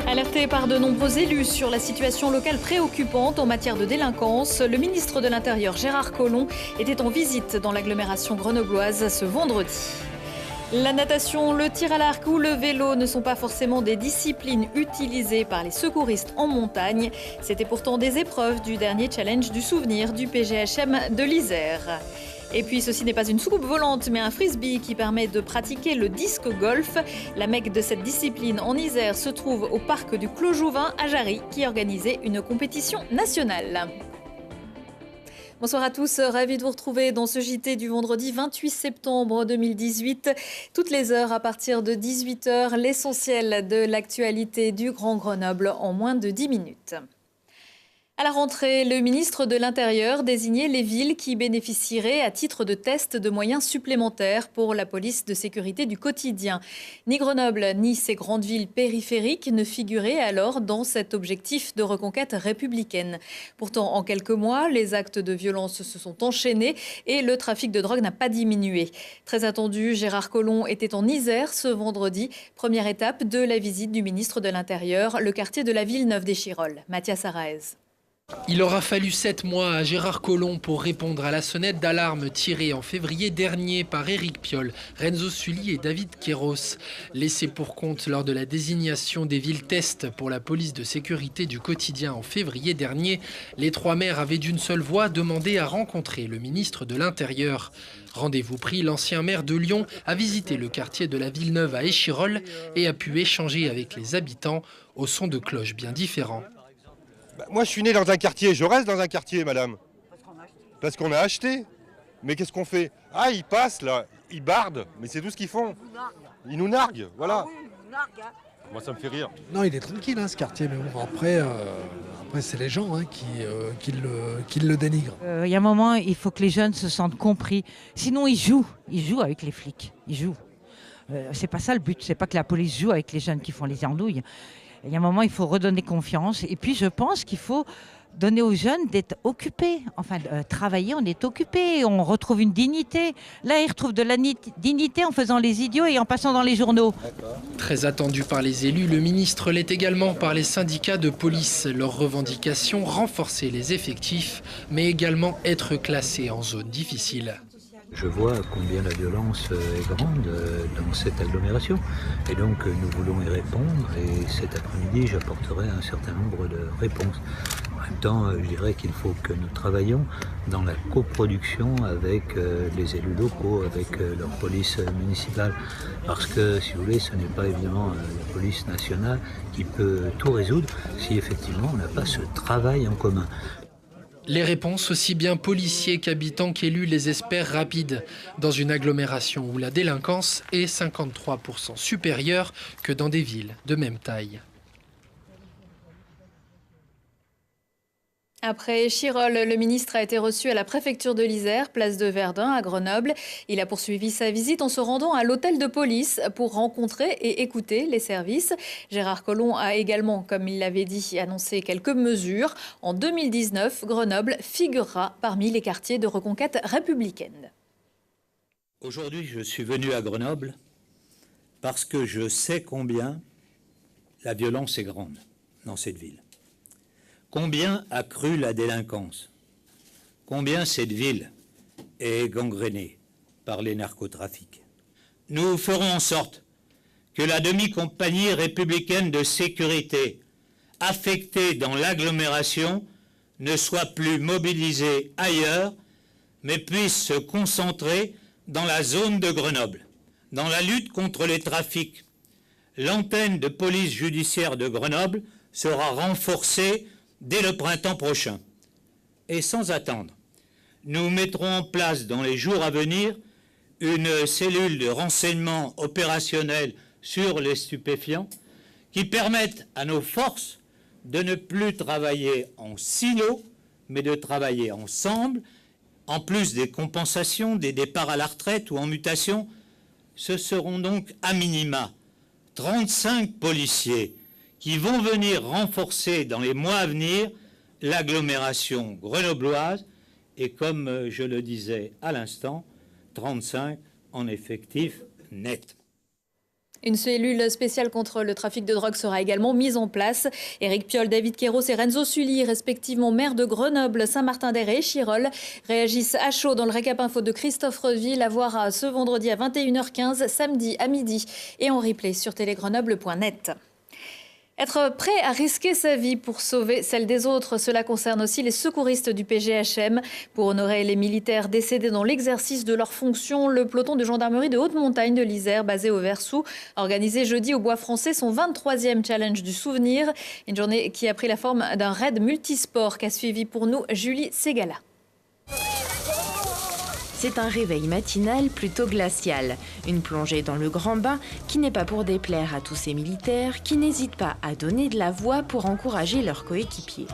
Alerté par de nombreux élus sur la situation locale préoccupante en matière de délinquance, le ministre de l'Intérieur Gérard Collomb était en visite dans l'agglomération grenobloise ce vendredi. La natation, le tir à l'arc ou le vélo ne sont pas forcément des disciplines utilisées par les secouristes en montagne. C'était pourtant des épreuves du dernier challenge du souvenir du PGHM de l'Isère. Et puis ceci n'est pas une soucoupe volante mais un frisbee qui permet de pratiquer le disque golf. La mecque de cette discipline en Isère se trouve au parc du Clos Jouvin à Jarry qui organisait une compétition nationale. Bonsoir à tous, ravi de vous retrouver dans ce JT du vendredi 28 septembre 2018. Toutes les heures à partir de 18h, l'essentiel de l'actualité du Grand Grenoble en moins de 10 minutes. À la rentrée, le ministre de l'Intérieur désignait les villes qui bénéficieraient à titre de test de moyens supplémentaires pour la police de sécurité du quotidien. Ni Grenoble ni ces grandes villes périphériques ne figuraient alors dans cet objectif de reconquête républicaine. Pourtant, en quelques mois, les actes de violence se sont enchaînés et le trafic de drogue n'a pas diminué. Très attendu, Gérard Collomb était en Isère ce vendredi. Première étape de la visite du ministre de l'Intérieur, le quartier de la Villeneuve-des-Chirolles. Mathias Araez. Il aura fallu 7 mois à Gérard Collomb pour répondre à la sonnette d'alarme tirée en février dernier par Éric Piolle, Renzo Sully et David Kéros. Laissés pour compte lors de la désignation des villes test pour la police de sécurité du quotidien en février dernier, les 3 maires avaient d'une seule voix demandé à rencontrer le ministre de l'Intérieur. Rendez-vous pris, l'ancien maire de Lyon a visité le quartier de la Villeneuve à Échirolles et a pu échanger avec les habitants au son de cloches bien différents. Moi, je suis né dans un quartier, je reste dans un quartier, madame. Parce qu'on a acheté. Mais qu'est-ce qu'on fait? Ah, ils passent là, ils bardent, mais c'est tout ce qu'ils font. Ils nous narguent, voilà. Moi, ça me fait rire. Non, il est tranquille, ce quartier, mais bon, après c'est les gens qui le dénigrent. Il y a un moment, il faut que les jeunes se sentent compris. Sinon, ils jouent avec les flics, ils jouent. C'est pas ça le but, c'est pas que la police joue avec les jeunes qui font les andouilles. Il y a un moment, il faut redonner confiance. Et puis, je pense qu'il faut donner aux jeunes d'être occupés. Enfin, travailler, on est occupés, on retrouve une dignité. Là, ils retrouvent de la dignité en faisant les idiots et en passant dans les journaux. Très attendu par les élus, le ministre l'est également par les syndicats de police. Leurs revendications, renforcer les effectifs, mais également être classés en zone difficile. Je vois combien la violence est grande dans cette agglomération et donc nous voulons y répondre et cet après-midi j'apporterai un certain nombre de réponses. En même temps, je dirais qu'il faut que nous travaillions dans la coproduction avec les élus locaux, avec leur police municipale parce que si vous voulez, ce n'est pas évidemment la police nationale qui peut tout résoudre si effectivement on n'a pas ce travail en commun. Les réponses, aussi bien policiers qu'habitants qu'élus, les espèrent rapides, dans une agglomération où la délinquance est 53% supérieure que dans des villes de même taille. Après Échirolles, le ministre a été reçu à la préfecture de l'Isère, place de Verdun à Grenoble. Il a poursuivi sa visite en se rendant à l'hôtel de police pour rencontrer et écouter les services. Gérard Collomb a également, comme il l'avait dit, annoncé quelques mesures. En 2019, Grenoble figurera parmi les quartiers de reconquête républicaine. Aujourd'hui, je suis venu à Grenoble parce que je sais combien la violence est grande dans cette ville. Combien a cru la délinquance? Combien cette ville est gangrénée par les narcotrafics? Nous ferons en sorte que la demi-compagnie républicaine de sécurité affectée dans l'agglomération ne soit plus mobilisée ailleurs, mais puisse se concentrer dans la zone de Grenoble. Dans la lutte contre les trafics, l'antenne de police judiciaire de Grenoble sera renforcée dès le printemps prochain. Et sans attendre, nous mettrons en place dans les jours à venir une cellule de renseignement opérationnel sur les stupéfiants qui permette à nos forces de ne plus travailler en silo, mais de travailler ensemble. En plus des compensations, des départs à la retraite ou en mutation, ce seront donc à minima 35 policiers qui vont venir renforcer dans les mois à venir l'agglomération grenobloise et, comme je le disais à l'instant, 35 en effectif net. Une cellule spéciale contre le trafic de drogue sera également mise en place. Éric Piolle, David Queyros et Renzo Sully, respectivement maires de Grenoble, Saint-Martin-d'Hères et Chirol, réagissent à chaud dans le récap info de Christophe Reville, à voir ce vendredi à 21h15, samedi à midi et en replay sur télégrenoble.net. Être prêt à risquer sa vie pour sauver celle des autres, cela concerne aussi les secouristes du PGHM. Pour honorer les militaires décédés dans l'exercice de leurs fonctions, le peloton de gendarmerie de haute montagne de l'Isère, basé au Versou, a organisé jeudi au Bois Français son 23e challenge du souvenir. Une journée qui a pris la forme d'un raid multisport qu'a suivi pour nous Julie Ségala. C'est un réveil matinal plutôt glacial. Une plongée dans le grand bain qui n'est pas pour déplaire à tous ces militaires qui n'hésitent pas à donner de la voix pour encourager leurs coéquipiers.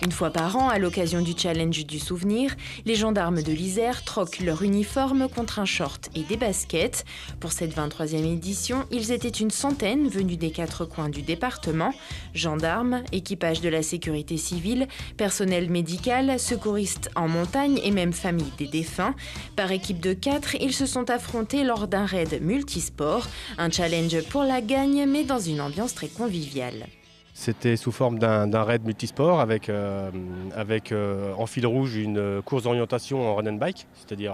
Une fois par an, à l'occasion du challenge du souvenir, les gendarmes de l'Isère troquent leur uniforme contre un short et des baskets. Pour cette 23e édition, ils étaient une centaine venus des 4 coins du département. Gendarmes, équipage de la sécurité civile, personnel médical, secouristes en montagne et même famille des défunts. Par équipe de 4, ils se sont affrontés lors d'un raid multisport. Un challenge pour la gagne, mais dans une ambiance très conviviale. C'était sous forme d'un raid multisport avec en fil rouge une course d'orientation en run and bike, c'est-à-dire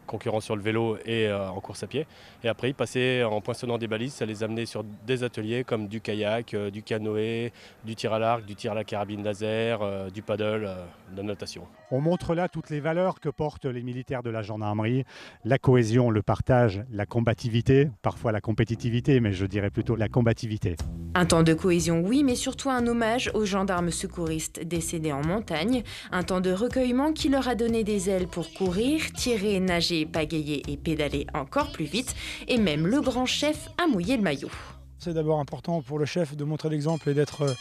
concurrence sur le vélo et en course à pied. Et après, ils passaient en poinçonnant des balises, ça les amenait sur des ateliers comme du kayak, du canoë, du tir à l'arc, du tir à la carabine laser, du paddle, de la natation. On montre là toutes les valeurs que portent les militaires de la gendarmerie, la cohésion, le partage, la combativité, parfois la compétitivité, mais je dirais plutôt la combativité. Un temps de cohésion, oui, mais surtout un hommage aux gendarmes secouristes décédés en montagne. Un temps de recueillement qui leur a donné des ailes pour courir, tirer, nager, pagayer et pédaler encore plus vite. Et même le grand chef a mouillé le maillot. C'est d'abord important pour le chef de montrer l'exemple et d'être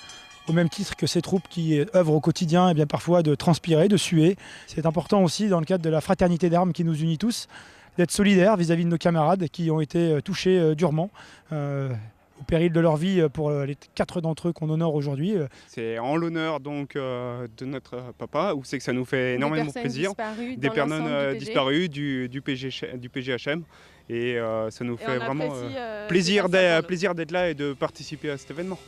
au même titre que ses troupes qui œuvrent au quotidien, et bien parfois de transpirer, de suer. C'est important aussi dans le cadre de la fraternité d'armes qui nous unit tous, d'être solidaires vis-à-vis de nos camarades qui ont été touchés durement. Au péril de leur vie pour les 4 d'entre eux qu'on honore aujourd'hui. C'est en l'honneur donc de notre papa, où c'est que ça nous fait énormément plaisir. Des personnes disparues du PGHM. Et ça nous fait vraiment plaisir d'être là et de participer à cet événement.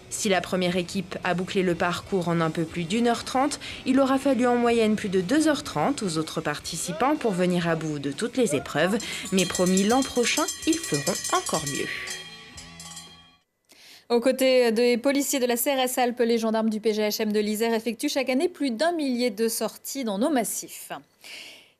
Si la première équipe a bouclé le parcours en un peu plus d'1h30, il aura fallu en moyenne plus de 2h30 aux autres participants pour venir à bout de toutes les épreuves. Mais promis, l'an prochain, ils feront encore mieux. Aux côtés des policiers de la CRS Alpes, les gendarmes du PGHM de l'Isère effectuent chaque année plus d'1 millier de sorties dans nos massifs.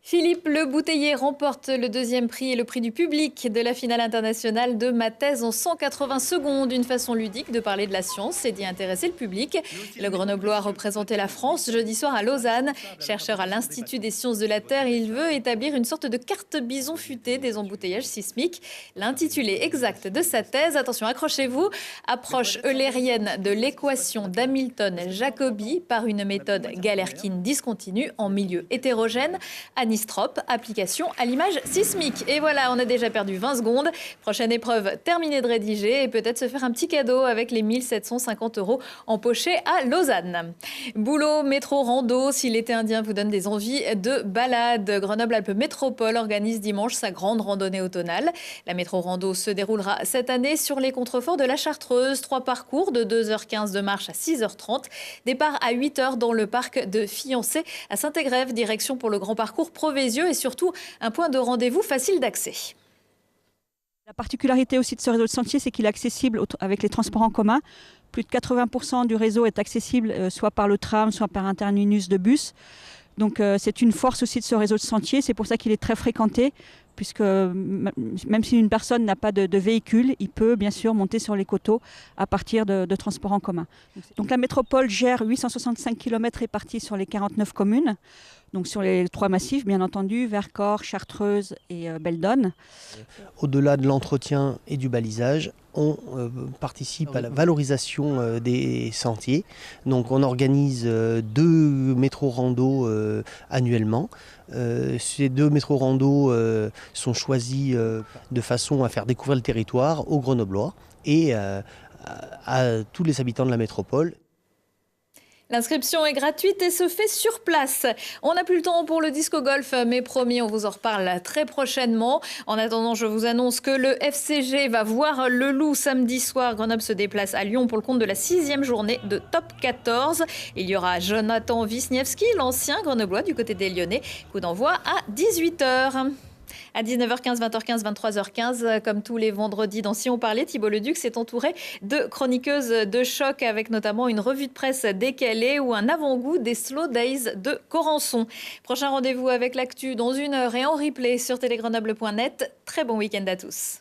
Philippe Le Bouteiller remporte le 2e prix et le prix du public de la finale internationale de Ma thèse en 180 secondes. Une façon ludique de parler de la science et d'y intéresser le public. Le Grenoblois représentait la France jeudi soir à Lausanne. Chercheur à l'Institut des sciences de la Terre, il veut établir une sorte de carte bison futée des emboutteillages sismiques. L'intitulé exact de sa thèse, attention, accrochez-vous, approche eulérienne de l'équation d'Hamilton-Jacobi par une méthode galerkine discontinue en milieu hétérogène. Anistrop, application à l'image sismique. Et voilà, on a déjà perdu 20 secondes. Prochaine épreuve terminée de rédiger et peut-être se faire un petit cadeau avec les 1 750 € empochés à Lausanne. Boulot, métro, rando, si l'été indien vous donne des envies de balade, Grenoble-Alpes Métropole organise dimanche sa grande randonnée automnale. La métro rando se déroulera cette année sur les contreforts de la Chartreuse. 3 parcours de 2h15 de marche à 6h30. Départ à 8h dans le parc de Fiancé à Saint-Égrève. Direction pour le grand parcours Provésio et surtout un point de rendez-vous facile d'accès. La particularité aussi de ce réseau de sentiers, c'est qu'il est accessible avec les transports en commun. Plus de 80% du réseau est accessible soit par le tram, soit par un terminus de bus. Donc c'est une force aussi de ce réseau de sentiers. C'est pour ça qu'il est très fréquenté, puisque même si une personne n'a pas de véhicule, il peut bien sûr monter sur les coteaux à partir de transports en commun. Donc la métropole gère 865 km répartis sur les 49 communes. Donc sur les 3 massifs, bien entendu, Vercors, Chartreuse et Belledonne. Au-delà de l'entretien et du balisage, on participe à la valorisation des sentiers. Donc on organise 2 métros rando annuellement. Ces 2 métros rando sont choisis de façon à faire découvrir le territoire aux Grenoblois et à tous les habitants de la métropole. L'inscription est gratuite et se fait sur place. On n'a plus le temps pour le disco golf, mais promis, on vous en reparle très prochainement. En attendant, je vous annonce que le FCG va voir le Loup samedi soir. Grenoble se déplace à Lyon pour le compte de la 6e journée de Top 14. Il y aura Jonathan Wisniewski, l'ancien grenoblois du côté des Lyonnais. Coup d'envoi à 18h. À 19h15, 20h15, 23h15, comme tous les vendredis dans Si on parlait, Thibault Leduc s'est entouré de chroniqueuses de choc avec notamment une revue de presse décalée ou un avant-goût des Slow Days de Corançon. Prochain rendez-vous avec l'actu dans 1 heure et en replay sur télégrenoble.net. Très bon week-end à tous.